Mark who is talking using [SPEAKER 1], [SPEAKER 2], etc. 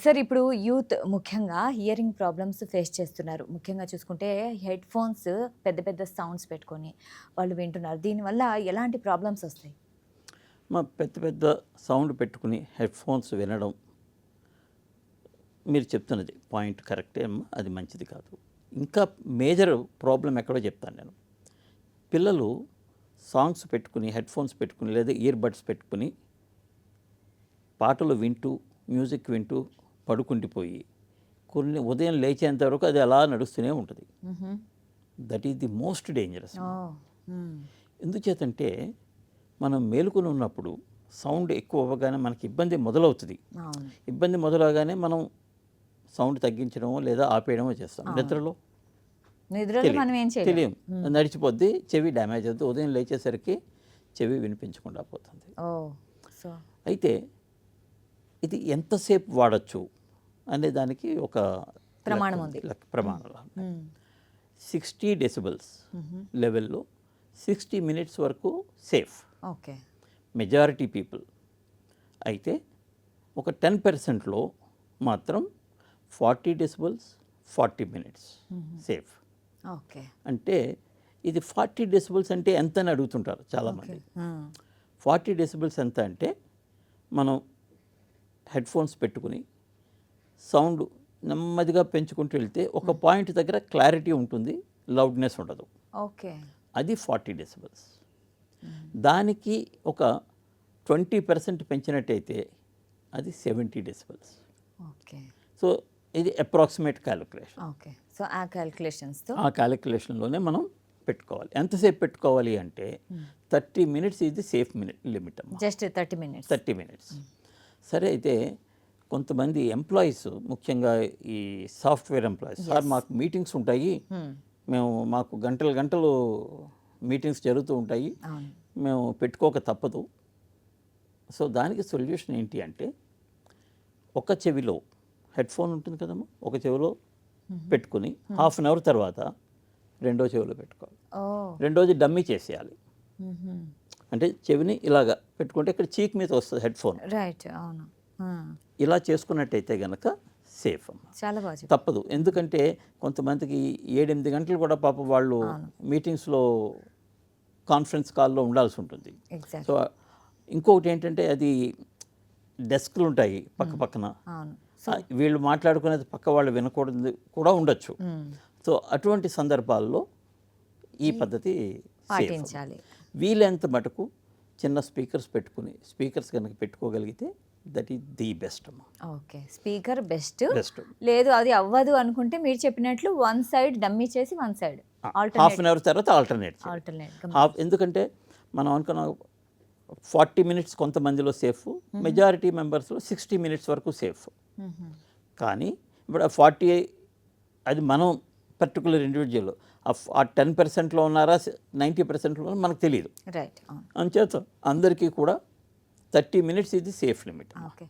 [SPEAKER 1] Sir ఇప్పుడు youth ముఖ్యంగా hearing problems face చేస్తున్నారు. ముఖ్యంగా చూసుకుంటే హెడ్ ఫోన్స్ పెద్ద పెద్ద సౌండ్స్ పెట్టుకొని వాళ్ళు వింటున్నారు. దీనివల్ల ఎలాంటి ప్రాబ్లమ్స్ వస్తాయి?
[SPEAKER 2] పెద్ద పెద్ద సౌండ్ పెట్టుకుని హెడ్ఫోన్స్ వినడం మీరు చెప్తున్నది పాయింట్ కరెక్టే అమ్మా, అది మంచిది కాదు. ఇంకా మేజర్ ప్రాబ్లం ఎక్కడో చెప్తాను నేను. పిల్లలు సాంగ్స్ పెట్టుకుని హెడ్ఫోన్స్ పెట్టుకుని లేదా ఇయర్ బడ్స్ పెట్టుకుని పాటలు వింటూ మ్యూజిక్ వింటూ పడుకుండిపోయి కొన్ని ఉదయం లేచేంత వరకు అది అలా నడుస్తూనే ఉంటుంది. That is the most dangerous. ఎందుచేతంటే మనం మేలుకొని ఉన్నప్పుడు సౌండ్ ఎక్కువ అవ్వగానే మనకి ఇబ్బంది మొదలవుతుంది. ఇబ్బంది మొదలవగానే మనం సౌండ్ తగ్గించడమో లేదా ఆపేయడమో చేస్తాం. నిద్రలో తెలియం నడిచిపోద్ది, చెవి డ్యామేజ్ అవుతుంది, ఉదయం లేచేసరికి చెవి వినిపించకుండా పోతుంది. అయితే ఇది ఎంతసేపు వాడచ్చు అనే దానికి ఒక
[SPEAKER 1] ప్రమాణం ఉంది.
[SPEAKER 2] ప్రమాణాలు 60 డెసిబల్స్ లెవెల్లో 60 మినిట్స్ వరకు సేఫ్.
[SPEAKER 1] Okay,
[SPEAKER 2] majority people. అయితే ఒక 10%లో మాత్రం 40 డెసిబల్స్ 40 మినిట్స్ సేఫ్.
[SPEAKER 1] ఓకే,
[SPEAKER 2] అంటే ఇది 40 డెసిబల్స్ అంటే ఎంత అని అడుగుతుంటారు చాలామంది. 40 డెసిబల్స్ ఎంత అంటే మనం హెడ్ఫోన్స్ పెట్టుకుని సౌండ్ నెమ్మదిగా పెంచుకుంటూ వెళ్తే ఒక పాయింట్ దగ్గర క్లారిటీ ఉంటుంది, లౌడ్నెస్ ఉండదు.
[SPEAKER 1] ఓకే,
[SPEAKER 2] అది 40 డెసిబల్స్. దానికి ఒక 20% పెంచినట్టయితే అది 70 డెసిబల్స్.
[SPEAKER 1] ఓకే,
[SPEAKER 2] సో ఇది అప్రాక్సిమేట్ క్యాలిక్యులేషన్.
[SPEAKER 1] ఓకే. సో ఆ క్యాలిక్యులేషన్స్తో
[SPEAKER 2] ఆ క్యాలిక్యులేషన్లోనే మనం పెట్టుకోవాలి. ఎంతసేపు పెట్టుకోవాలి అంటే 30 మినిట్స్ ఇది సేఫ్ లిమిట్ అమ్మా.
[SPEAKER 1] Just 30 minutes.
[SPEAKER 2] 30 మినిట్స్. సరే, అయితే కొంతమంది ఎంప్లాయీస్, ముఖ్యంగా ఈ సాఫ్ట్వేర్ ఎంప్లాయీస్, సార్ మాకు మీటింగ్స్ ఉంటాయి, మాకు గంటలు గంటలు మీటింగ్స్ జరుగుతూ ఉంటాయి, మేము పెట్టుకోక తప్పదు. సో దానికి సొల్యూషన్ ఏంటి అంటే ఒక చెవిలో హెడ్ఫోన్ ఉంటుంది కదమ్మా, ఒక చెవిలో పెట్టుకుని హాఫ్ అన్ అవర్ తర్వాత రెండో చెవిలో పెట్టుకోవాలి. రెండోది డమ్మీ చేసేయాలి. అంటే చెవిని ఇలాగా పెట్టుకుంటే ఇక్కడ చీక్ మీద వస్తుంది హెడ్ఫోన్.
[SPEAKER 1] రైట్, అవును.
[SPEAKER 2] ఇలా చేసుకున్నట్టయితే కనుక సేఫ్ అమ్మ.
[SPEAKER 1] చాలా బాగా
[SPEAKER 2] తప్పదు. ఎందుకంటే కొంతమందికి 7-8 గంటలు కూడా పాప వాళ్ళు మీటింగ్స్లో కాన్ఫరెన్స్ కాల్లో ఉండాల్సి ఉంటుంది. సో ఇంకొకటి ఏంటంటే అది డెస్క్లు ఉంటాయి పక్క పక్కన, వీళ్ళు మాట్లాడుకునేది పక్క వాళ్ళు వినకూడదు కూడా ఉండొచ్చు. సో అటువంటి సందర్భాల్లో ఈ పద్ధతి
[SPEAKER 1] పాటించాలి.
[SPEAKER 2] వీలైనంత మటుకు చిన్న స్పీకర్స్ పెట్టుకుని, స్పీకర్స్ కనుక పెట్టుకోగలిగితే దట్ ఈస్ ది బెస్ట్ అమ్మా.
[SPEAKER 1] Okay, speaker best. లేదు అది అవ్వదు అనుకుంటే మీరు చెప్పినట్లు వన్ సైడ్ డమ్మీ చేసి one side
[SPEAKER 2] half an hour తర్వాత ఆల్టర్నేట్. ఎందుకంటే మనం అనుకున్న 40 మినిట్స్ కొంతమందిలో సేఫ్, మెజారిటీ మెంబర్స్లో 60 మినిట్స్ వరకు సేఫ్. కానీ ఇప్పుడు 40 అది మనం పర్టికులర్ ఇండివిజువల్ ఆ 10%లో ఉన్నారా 90%లో మనకు తెలియదు.
[SPEAKER 1] రైట్.
[SPEAKER 2] అంచేత అందరికీ కూడా 30 మినిట్స్ ఇది సేఫ్ లిమిట్.
[SPEAKER 1] ఓకే.